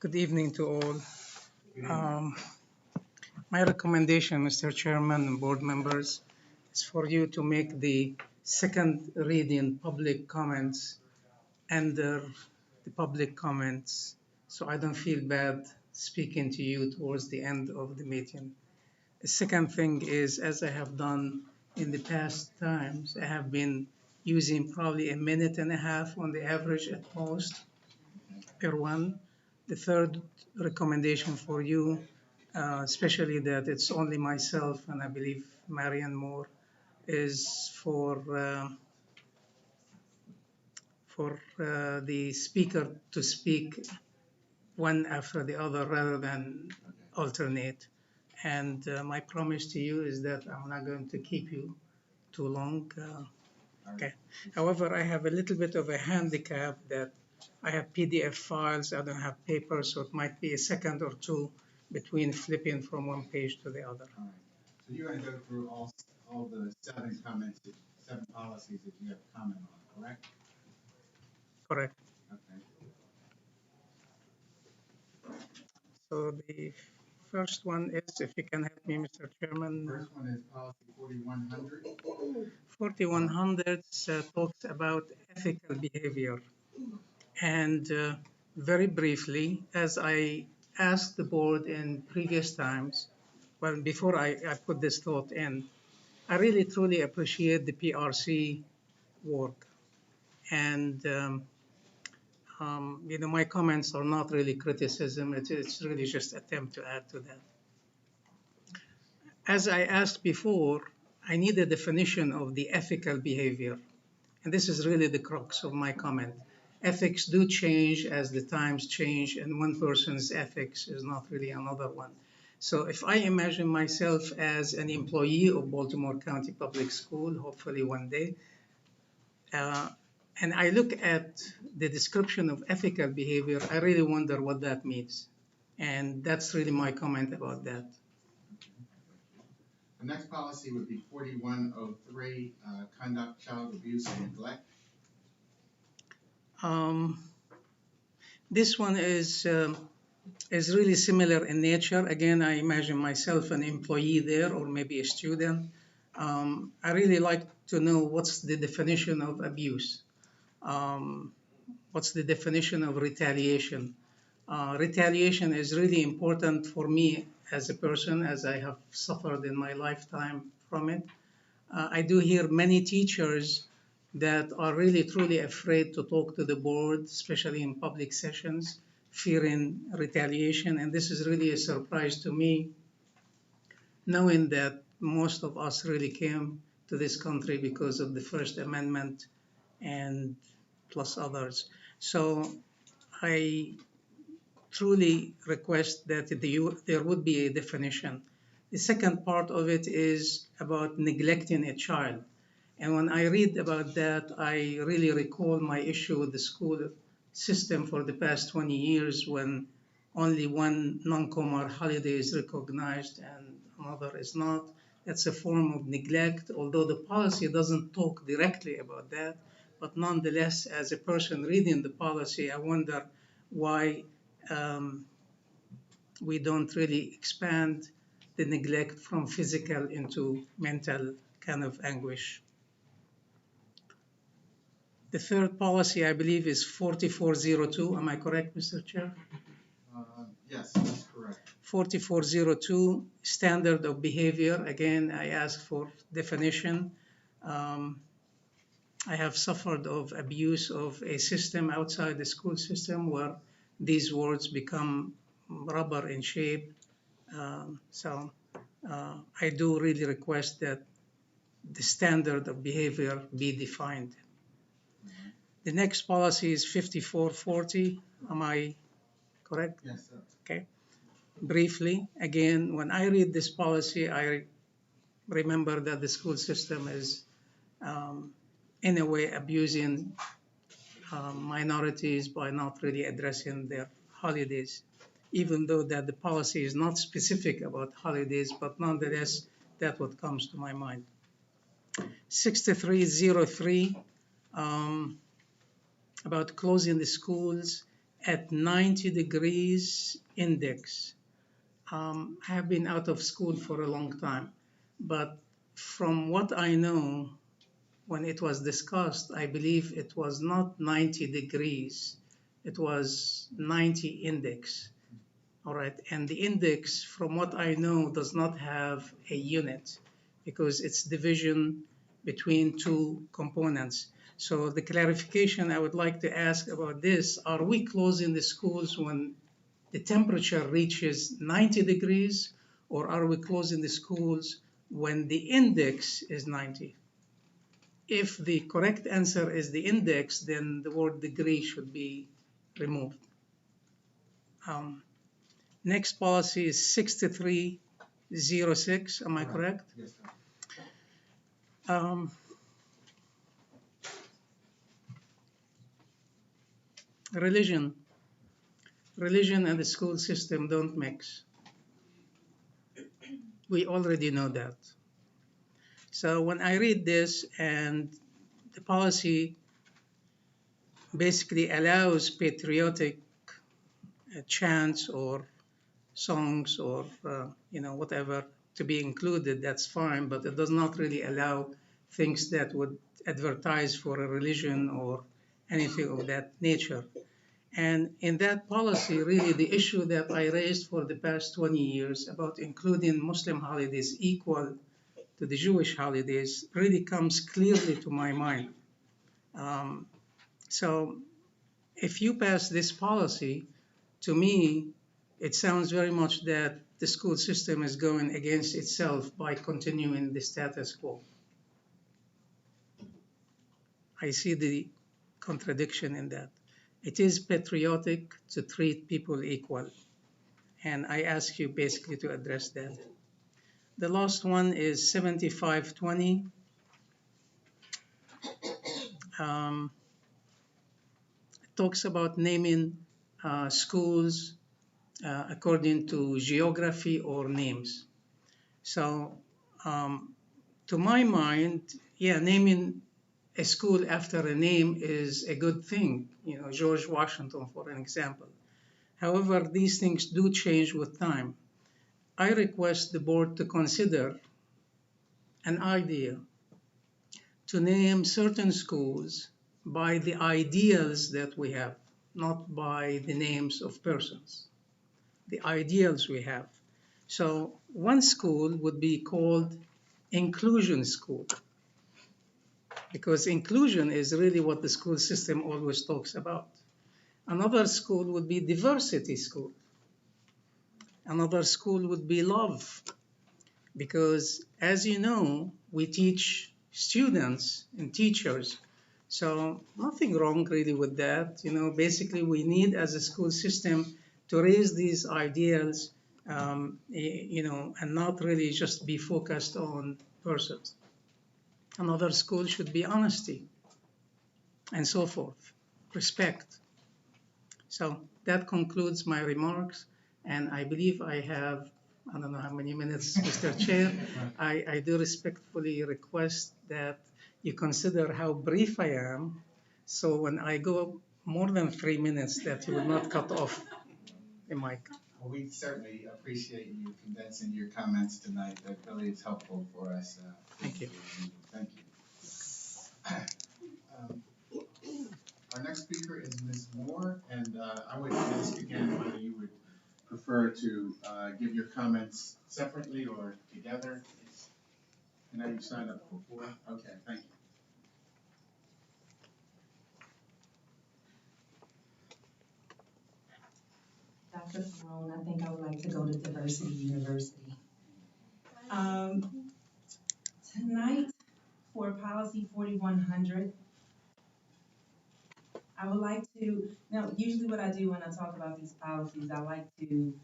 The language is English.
Good evening to all. Um, my recommendation, Mr. Chairman and board members, is for you to make the second reading public comments under the public comments, so I don't feel bad speaking to you towards the end of the meeting. The second thing is, as I have done in the past times, I have been using probably a minute and a half on the average at most per one. The third recommendation for you, especially that it's only myself and I believe Marian Moore, is for the speaker to speak one after the other rather than alternate. And my promise to you is that I'm not going to keep you too long. Okay. However, I have a little bit of a handicap that I have PDF files, I don't have paper, so it might be a second or two between flipping from one page to the other. All right. So you're going to go through all the seven policies that you have comment on, correct? Correct. Okay. So the first one is, if you can help me, Mr. Chairman. First one is policy 4100. 4100 talks about ethical behavior. And very briefly, as I asked the board in previous times, well, before I put this thought in, I really truly appreciate the PRC work. And, my comments are not really criticism. It's really just attempt to add to that. As I asked before, I need a definition of the ethical behavior. And this is really the crux of my comment. Ethics do change as the times change, and one person's ethics is not really another one. So if I imagine myself as an employee of Baltimore County Public School, hopefully one day, and I look at the description of ethical behavior, I really wonder what that means. And that's really my comment about that. The next policy would be 4103, conduct, child abuse, and neglect. This one is really similar in nature. Again, I imagine myself an employee there or maybe a student. I really like to know what's the definition of abuse. What's the definition of retaliation? Retaliation is really important for me as a person, as I have suffered in my lifetime from it. I do hear many teachers that are really truly afraid to talk to the board, especially in public sessions, fearing retaliation. And this is really a surprise to me, knowing that most of us really came to this country because of the First Amendment and plus others. So I truly request that there would be a definition. The second part of it is about neglecting a child. And when I read about that, I really recall my issue with the school system for the past 20 years when only one non-Qamar holiday is recognized and another is not. That's a form of neglect, although the policy doesn't talk directly about that. But nonetheless, as a person reading the policy, I wonder why we don't really expand the neglect from physical into mental kind of anguish. The third policy, I believe, is 4402. Am I correct, Mr. Chair? Yes, that's correct. 4402, standard of behavior. Again, I ask for definition. I have suffered of abuse of a system outside the school system where these words become rubber in shape. So I do really request that the standard of behavior be defined. The next policy is 5440. Am I correct? Yes, sir. Okay. Briefly, again, when I read this policy, I remember that the school system is in a way abusing minorities by not really addressing their holidays, even though that the policy is not specific about holidays, but nonetheless, that's what comes to my mind. 6303, about closing the schools at 90 degrees index. I have been out of school for a long time, but from what I know, when it was discussed, I believe it was not 90 degrees, it was 90 index. All right, and the index, from what I know, does not have a unit because it's division between two components. So the clarification I would like to ask about this, are we closing the schools when the temperature reaches 90 degrees, or are we closing the schools when the index is 90? If the correct answer is the index, then the word degree should be removed. Um, Next policy is 6306, am I correct? Yes, sir. Um, religion. Religion and the school system don't mix. We already know that. So when I read this, and the policy basically allows patriotic chants or songs or whatever to be included, that's fine, but it does not really allow things that would advertise for a religion or anything of that nature. And in that policy, really the issue that I raised for the past 20 years about including Muslim holidays equal to the Jewish holidays really comes clearly to my mind. Um, so if you pass this policy, to me, it sounds very much that the school system is going against itself by continuing the status quo. I see the contradiction in that. It is patriotic to treat people equal, and I ask you basically to address that. The last one is 7520. Um, it talks about naming schools according to geography or names. So to my mind, yeah, naming a school after a name is a good thing, George Washington, for an example. However, these things do change with time. I request the board to consider an idea to name certain schools by the ideals that we have, not by the names of persons, the ideals we have. So one school would be called inclusion school, because inclusion is really what the school system always talks about. Another school would be diversity school. Another school would be love, because as you know, we teach students and teachers. So nothing wrong really with that. Basically we need as a school system to raise these ideals, and not really just be focused on persons. Another school should be honesty and so forth, respect. So that concludes my remarks, and I believe I have, I don't know how many minutes, Mr. Chair. I do respectfully request that you consider how brief I am, so when I go more than 3 minutes, that you will not cut off the mic. Well, we certainly appreciate you condensing your comments tonight. That really is helpful for us. Thank you. Thank you. Um, Our next speaker is Ms. Moore, and I would ask again whether you would prefer to give your comments separately or together. I know you signed up before. Okay, thank you. Dr. Pharoan, I think I would like to go to Diversity University. Tonight, for policy 4100, I would like to, now usually what I do when I talk about these policies, I like to